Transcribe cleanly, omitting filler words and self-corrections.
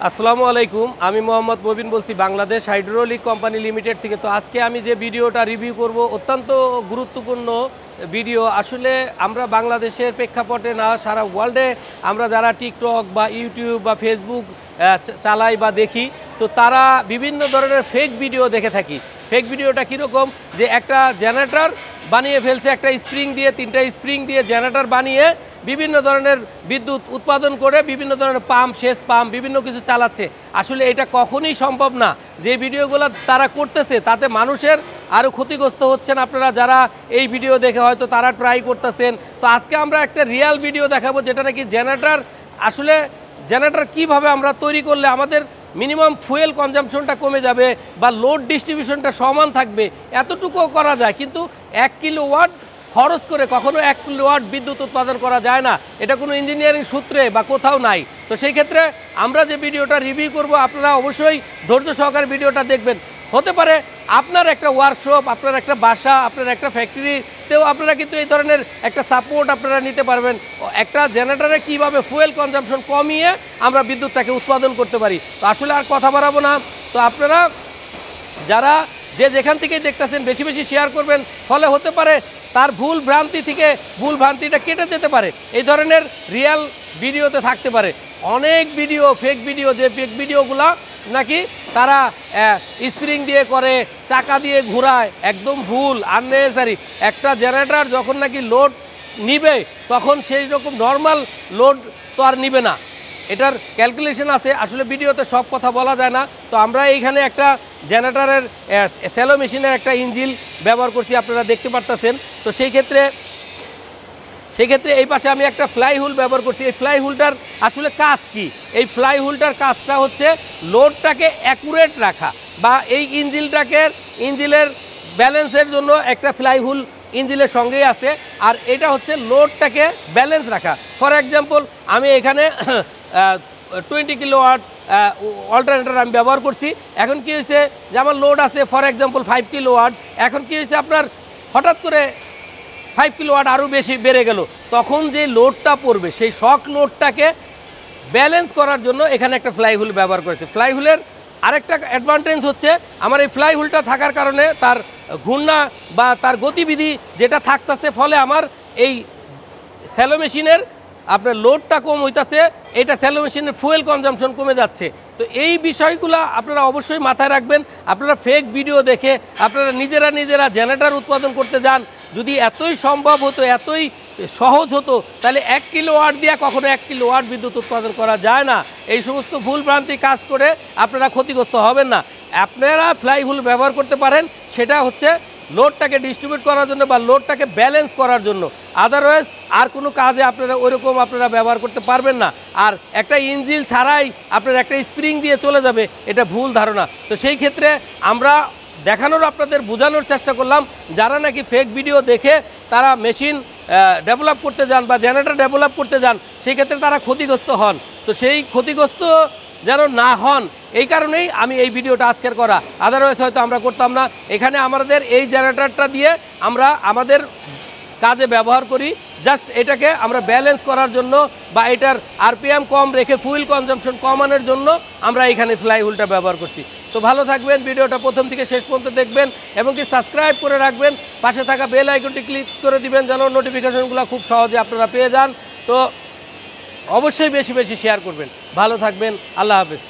আসসালামু আলাইকুম, আমি মোহাম্মদ মবিন বলছি বাংলাদেশ হাইড্রোলিক কোম্পানি লিমিটেড থেকে। তো আজকে আমি যে ভিডিওটা রিভিউ করব অত্যন্ত গুরুত্বপূর্ণ ভিডিও। আসলে আমরা বাংলাদেশের প্রেক্ষাপটে না, সারা ওয়ার্ল্ডে আমরা যারা টিকটক বা ইউটিউব বা ফেসবুক চালাই বা দেখি, তো তারা বিভিন্ন ধরনের ফেক ভিডিও দেখে থাকি। ফেক ভিডিওটা কীরকম, যে একটা জেনারেটর বানিয়ে ফেলছে, একটা স্প্রিং দিয়ে, 3টা স্প্রিং দিয়ে জেনারেটর বানিয়ে বিভিন্ন ধরনের বিদ্যুৎ উৎপাদন করে বিভিন্ন ধরনের পাম্প, সেচ পাম্প, বিভিন্ন কিছু চালাচ্ছে। আসলে এটা কখনোই সম্ভব না। যে ভিডিওগুলো তারা করতেছে তাতে মানুষের আরও ক্ষতিগ্রস্ত হচ্ছেন। আপনারা যারা এই ভিডিও দেখে হয়তো তারা ট্রাই করতেছেন। তো আজকে আমরা একটা রিয়াল ভিডিও দেখাবো, যেটা নাকি জেনারেটর, আসলে জেনারেটর কীভাবে আমরা তৈরি করলে আমাদের মিনিমাম ফুয়েল কনজাম্পশনটা কমে যাবে বা লোড ডিস্ট্রিবিউশনটা সমান থাকবে, এতটুকুও করা যায়। কিন্তু 1 কিলোওয়াট খরচ করে কখনো 1 কিলোওয়াট বিদ্যুৎ উৎপাদন করা যায় না। এটা কোনো ইঞ্জিনিয়ারিং সূত্রে বা কোথাও নাই। তো সেই ক্ষেত্রে আমরা যে ভিডিওটা রিভিউ করব, আপনারা অবশ্যই ধৈর্য সহকারে ভিডিওটা দেখবেন। হতে পারে আপনার একটা ওয়ার্কশপ, আপনার একটা বাসা, আপনার একটা ফ্যাক্টরিতেও আপনারা কিন্তু এই ধরনের একটা সাপোর্ট আপনারা নিতে পারবেন। একটা জেনারেটরে কীভাবে ফুয়েল কনজাম্পশন কমিয়ে আমরা বিদ্যুৎটাকে উৎপাদন করতে পারি। তো আসলে আর কথা বাড়াবো না। তো আপনারা যারা যেখান থেকেই দেখতেছেন বেশি বেশি শেয়ার করবেন, ফলে হতে পারে তার ভুল ভ্রান্তিটা কেটে যেতে পারে। এই ধরনের রিয়াল ভিডিওতে থাকতে পারে অনেক ভিডিও, ফেক ভিডিও, যে ফেক ভিডিওগুলা নাকি তারা স্প্রিং দিয়ে করে, চাকা দিয়ে ঘোরায়, একদম ভুল, আননেসেসারি। একটা জেনারেটর যখন নাকি লোড নিবে তখন সেই রকম নর্মাল লোড তো আর নিবে না, এটার ক্যালকুলেশন আছে। আসলে ভিডিওতে সব কথা বলা যায় না। তো আমরা এইখানে একটা জেনারেটরের স্যালো মেশিনের একটা ইঞ্জিন ব্যবহার করছি, আপনারা দেখতে পারতেছেন। তো সেই ক্ষেত্রে এই পাশে আমি একটা ফ্লাই হুইল ব্যবহার করছি। এই ফ্লাই হুইলটার আসলে কাজ কি? এই ফ্লাই হুইলটার কাজটা হচ্ছে লোডটাকে অ্যাকুরেট রাখা, বা এই ইঞ্জিনের ব্যালেন্সের জন্য একটা ফ্লাই হুইল ইঞ্জিনের সঙ্গেই আছে। আর এটা হচ্ছে লোডটাকে ব্যালেন্স রাখা। ফর এক্সাম্পল, আমি এখানে 20 কিলোওয়াট অল্টারনেটর আমি ব্যবহার করছি। এখন কি হয়েছে, যে আমার লোড আছে ফর এক্সাম্পল 5 কিলোওয়াট। এখন কি হয়েছে, আপনার হঠাৎ করে 5 কিলোওয়াট আরও বেশি বেড়ে গেল। তখন যে লোডটা পড়বে, সেই শক লোডটাকে ব্যালেন্স করার জন্য এখানে একটা ফ্লাই হুইল ব্যবহার করেছে। ফ্লাই হুইলের আরেকটা অ্যাডভান্টেজ হচ্ছে, আমার এই ফ্লাই হুইলটা থাকার কারণে তার ঘূর্ণা বা তার গতিবিধি যেটা থাকতেছে, ফলে আমার এই স্যালো মেশিনের আপনার লোডটা কম হইতাছে, এটা স্যালো মেশিনের ফুয়েল কনজাম্পশন কমে যাচ্ছে। তো এই বিষয়গুলো আপনারা অবশ্যই মাথায় রাখবেন। আপনারা ফেক ভিডিও দেখে আপনারা নিজেরা জেনারেটর উৎপাদন করতে যান। যদি এতই সম্ভব হতো, এতই সহজ হতো, তাহলে 1 কিলোওয়াট দিয়ে কখনো 1 কিলোওয়াট বিদ্যুৎ উৎপাদন করা যায় না। এই সমস্ত ভুল ভ্রান্তি কাজ করে আপনারা ক্ষতিগ্রস্ত হবেন না। আপনারা ফ্লাই হুইল ব্যবহার করতে পারেন, সেটা হচ্ছে লোডটাকে ডিস্ট্রিবিউট করার জন্য বা লোডটাকে ব্যালেন্স করার জন্য। আদারওয়াইজ আর কোনো কাজে আপনারা ওইরকম আপনারা ব্যবহার করতে পারবেন না। আর একটা ইঞ্জিন ছাড়াই আপনার একটা স্প্রিং দিয়ে চলে যাবে, এটা ভুল ধারণা। তো সেই ক্ষেত্রে আমরা আপনাদের বোঝানোর চেষ্টা করলাম, যারা নাকি ফেক ভিডিও দেখে তারা মেশিন ডেভেলপ করতে যান বা জেনারেটর ডেভেলপ করতে যান, সেই ক্ষেত্রে তারা ক্ষতিগ্রস্ত হন। তো সেই ক্ষতিগ্রস্ত যেন না হন, এই কারণেই আমি এই ভিডিওটা আজকের করা। আদারওয়াইজ হয়তো আমরা করতাম না। এখানে আমাদের এই জেনারেটরটা দিয়ে আমরা আমাদের কাজে ব্যবহার করি, জাস্ট এটাকে আমরা ব্যালেন্স করার জন্য বা এটার আরপিএম কম রেখে ফুয়েল কনজাম্পশন কমানোর জন্য আমরা এখানে ফ্লাই হুইলটা ব্যবহার করছি। তো ভালো থাকবেন, ভিডিওটা প্রথম থেকে শেষ পর্যন্ত দেখবেন এবং কি সাবস্ক্রাইব করে রাখবেন। পাশে থাকা বেল আইকনটি ক্লিক করে দিবেন যেন নোটিফিকেশনগুলো খুব সহজে আপনারা পেয়ে যান। তো অবশ্যই বেশি বেশি শেয়ার করবেন। ভালো থাকবেন, আল্লাহ হাফেজ।